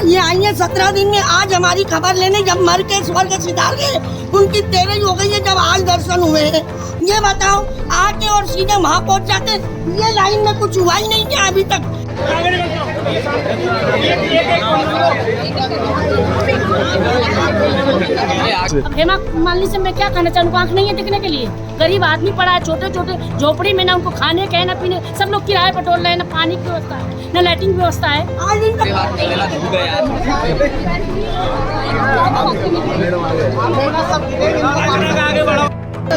ये आई है 17 दिन में। आज हमारी खबर लेने जब मर के स्वर्ग सिधार गए, उनकी 13 हो गई है जब आज दर्शन हुए हैं। ये बताओ आके और सीधे वहाँ पहुँच जाते, ये लाइन में कुछ हुआ ही नहीं क्या अभी तक। हेमा मालिनी से मैं क्या कहना चाहूँ, आँख नहीं है दिखने के लिए। गरीब आदमी पड़ा है, छोटे छोटे झोपड़ी में, ना उनको खाने के ना पीने, सब लोग किराए पर टोल रहे हैं, ना पानी की व्यवस्था है, ना लाइटिंग की व्यवस्था है।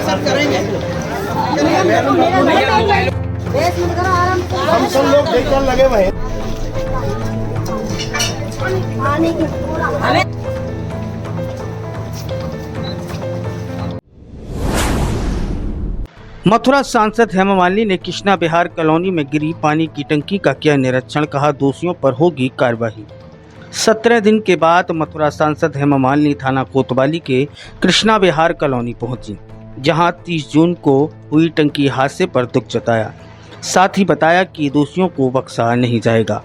सब करेंगे हम सब लोग देखकर लगे हुए। मथुरा सांसद हेमा मालिनी ने कृष्णा विहार कॉलोनी में गिरी पानी की टंकी का किया निरीक्षण, कहा दोषियों पर होगी कार्रवाई। 17 दिन के बाद मथुरा सांसद हेमा मालिनी थाना कोतवाली के कृष्णा विहार कॉलोनी पहुंची, जहां 30 जून को हुई टंकी हादसे पर दुख जताया। साथ ही बताया कि दोषियों को बख्शा नहीं जाएगा।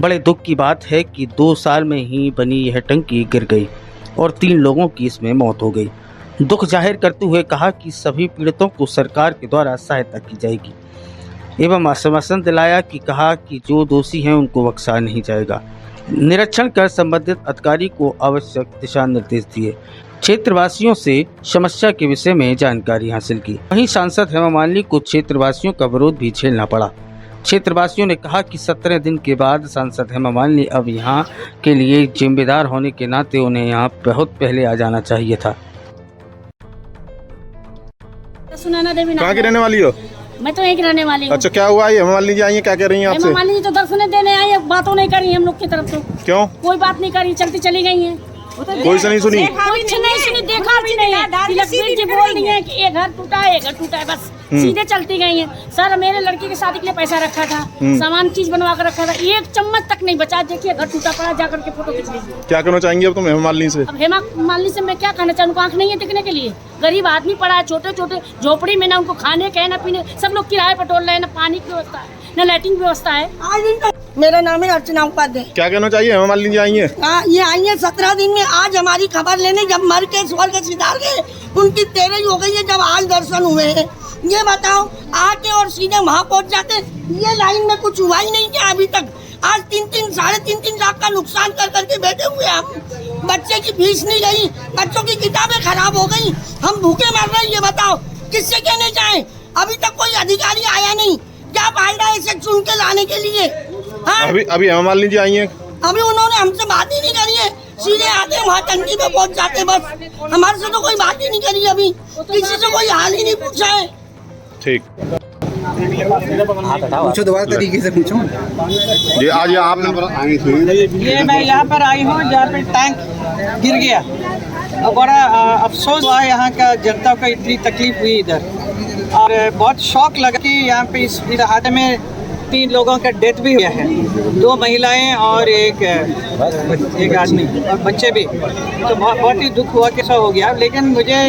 बड़े दुख की बात है कि 2 साल में ही बनी यह टंकी गिर गई और 3 लोगों की इसमें मौत हो गई। दुख जाहिर करते हुए कहा कि सभी पीड़ितों को सरकार के द्वारा सहायता की जाएगी एवं आश्वासन दिलाया कि कहा कि जो दोषी हैं उनको बख्शा नहीं जाएगा। निरीक्षण कर संबंधित अधिकारी को आवश्यक दिशा निर्देश दिए। क्षेत्रवासियों से समस्या के विषय में जानकारी हासिल की। वहीं सांसद हेमा मालिनी को क्षेत्रवासियों का विरोध भी झेलना पड़ा। क्षेत्रवासियों ने कहा कि 17 दिन के बाद सांसद हेमा मालिनी अब यहाँ के लिए जिम्मेदार होने के नाते उन्हें यहाँ बहुत पहले आ जाना चाहिए था। सुनैना देवी कहाँ की रहने वाली हो? मैं तो यहीं की रहने वाली हूँ। अच्छा, क्या हुआ है? हेमा मालिनी जी आई हैं, क्या कह रही हैं आपसे? हेमा मालिनी तो दर्शन देने आई है, बातों नहीं करी हम लोग की तरफ से। क्यों? कोई बात नहीं करी, चलती चली गई है। कोई से नहीं सुनी? कुछ नहीं सुनी, देखा भी नहीं। लक्ष्मी जी बोल रही है कि ये घर टूटा है, ये घर टूटा है, बस सीधे चलती गई हैं। सर मेरे लड़की की शादी के लिए पैसा रखा था, सामान चीज बनवा कर रखा था, 1 चम्मच तक नहीं बचा। देखिए घर टूटा पड़ा, जाकर के फोटो खींच लीजिए। क्या कहना चाहेंगे अब तुम हेमा मालिनी से? अब हेमा मालिनी से मैं क्या कहना चाहूँ, आँख नहीं है दिखने के लिए। गरीब आदमी पड़ा है, छोटे छोटे झोपड़ी में, ना उनको खाने के ना पीने, सब लोग किराए पर टोल रहे हैं, ना पानी की व्यवस्था है, ना लाइटिंग की व्यवस्था है। मेरा नाम है अर्चना उपाध्याय। क्या कहना चाहिए? हेमा मालिनी जी आई हैं। हाँ, ये आई है 17 दिन में। आज हमारी खबर लेने जब मर के स्वर्ग सिधार गए, उनकी 13 हो गई है जब आज दर्शन हुए हैं। ये बताओ आके और सीधे वहाँ पहुँच जाते, ये लाइन में कुछ हुआ ही नहीं क्या अभी तक। आज 3-3 साढ़े 3 लाख का नुकसान कर करके बैठे हुए हम। बच्चे की फीस नहीं गई, बच्चों की किताबें खराब हो गई, हम भूखे मर रहे हैं। ये बताओ किससे कहने जाए? अभी तक कोई अधिकारी आया नहीं। क्या फायदा है इसे चुन के लाने के लिए? हाँ? अभी हेमा मालिनी जी आई हैं। अभी उन्होंने हमसे बात ही नहीं करी है, सीधे आते वहाँ टंकी पे पहुँच जाते बस। हमारे से तो कोई बात ही नहीं करी, अभी किसी से कोई हाल ही नहीं पूछा है। ठीक, पूछो, दोबारा तरीके से पूछो। ये आज आपने आई थी। ये मैं यहाँ पर आई हूँ जहाँ पे टैंक गिर गया और बड़ा अफसोस हुआ यहाँ का जनता को, इतनी तकलीफ हुई इधर। और बहुत शौक लगा कि यहाँ पे इस हादसे में 3 लोगों का डेथ भी हुआ है, 2 महिलाएं और एक आदमी और बच्चे भी। तो बहुत ही दुख हुआ कैसा हो गया। लेकिन मुझे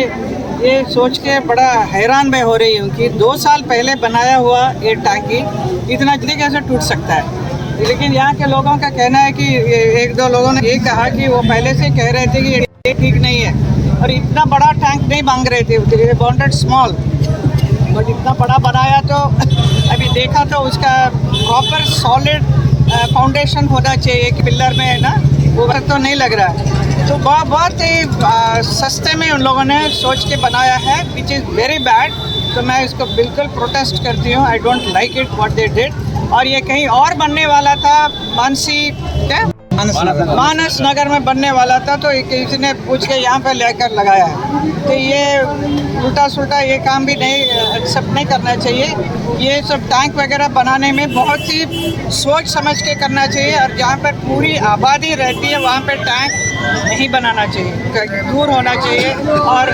ये सोच के बड़ा हैरान मैं हो रही हूँ कि 2 साल पहले बनाया हुआ ये टांकी इतना जल्दी कैसे टूट सकता है। लेकिन यहाँ के लोगों का कहना है कि 1-2 लोगों ने ये कहा कि वो पहले से कह रहे थे कि ये ठीक नहीं है और इतना बड़ा टैंक नहीं मांग रहे थे, वांटेड स्मॉल, बट इतना बड़ा बनाया। तो अभी देखा तो उसका प्रॉपर सॉलिड फाउंडेशन होना चाहिए कि पिलर में है ना, वो तो नहीं लग रहा है। तो बहुत ही सस्ते में उन लोगों ने सोच के बनाया है, विच इज़ वेरी बैड। तो मैं इसको बिल्कुल प्रोटेस्ट करती हूँ। I don't like it what they did. और ये कहीं और बनने वाला था, मानस नगर में बनने वाला था, तो किसी ने पूछ के यहाँ पे लेकर लगाया है। तो ये उल्टा सुल्टा ये काम भी नहीं एक्सेप्ट नहीं करना चाहिए। ये सब टैंक वगैरह बनाने में बहुत ही सोच समझ के करना चाहिए। और जहाँ पर पूरी आबादी रहती है वहाँ पे टैंक नहीं बनाना चाहिए, दूर होना चाहिए। और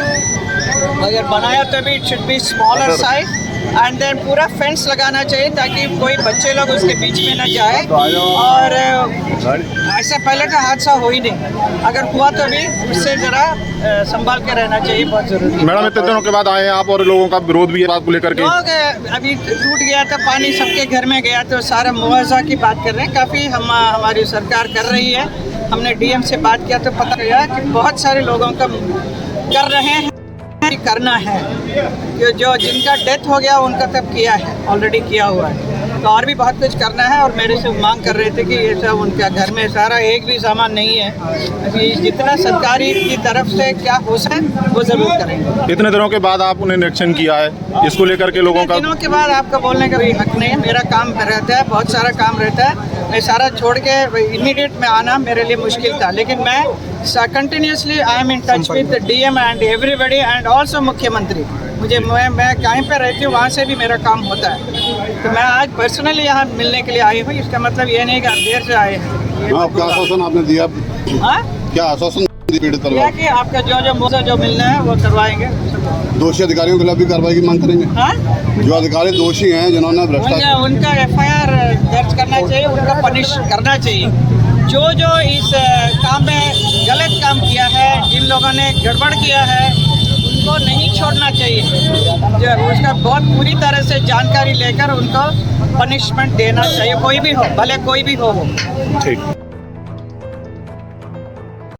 अगर बनाया तो भी it should be smaller size and then पूरा फेंस लगाना चाहिए ताकि कोई बच्चे लोग उसके बीच में न जाए। और ऐसा पहले का हादसा हो ही नहीं, अगर हुआ तो भी उससे ज़रा संभाल के रहना चाहिए, बहुत ज़रूरी है। मैडम इतने दिनों के बाद आए हैं आप और लोगों का विरोध भी है बात को लेकर के। लोग अभी टूट गया था, पानी सबके घर में गया तो सारा मुआवजा की बात कर रहे हैं। काफ़ी हमारी सरकार कर रही है हमने डीएम से बात किया तो पता चला कि बहुत सारे लोगों का कर रहे हैं, करना है। जो जिनका डेथ हो गया उनका तब किया है, ऑलरेडी किया हुआ है, तो और भी बहुत कुछ करना है। और मेरे से मांग कर रहे थे कि ये सब उनका घर में सारा एक भी सामान नहीं है, अभी जितना सरकारी की तरफ से क्या हो सके वो ज़रूर करेंगे। इतने दिनों के बाद आपने निरीक्षण किया है, इसको लेकर के लोगों का दिनों के बाद आपका बोलने का कोई हक नहीं है। मेरा काम रहता है, बहुत सारा काम रहता है, मैं सारा छोड़ के इमीडिएट में आना मेरे लिए मुश्किल था, लेकिन मैं continuously I am in touch with DM and everybody and also मुख्यमंत्री। मुझे मैं कहीं पर रहती हूँ वहाँ से भी मेरा काम होता है, तो मैं आज पर्सनली यहाँ मिलने के लिए आई हूँ। इसका मतलब ये नहीं कि आप देर से आए हैं। आपका आश्वासन आपने दिया, हाँ, क्या आश्वासन पीड़ित क्या परिवार? कि आपका जो मुझे जो मिलना है वो करवाएंगे। दोषी अधिकारियों के खिलाफ भी कार्रवाई की मांग करेंगे। हाँ, जो अधिकारी दोषी हैं जिन्होंने भ्रष्टाचार, उनका एफआईआर दर्ज करना चाहिए, उनका पनिश करना चाहिए। जो इस काम में गलत काम किया है, जिन लोगों ने गड़बड़ किया है, उनको नहीं छोड़ना चाहिए। जो उसका बहुत पूरी तरह से जानकारी लेकर उनको पनिशमेंट देना चाहिए, कोई भी हो, भले कोई भी हो। ठीक।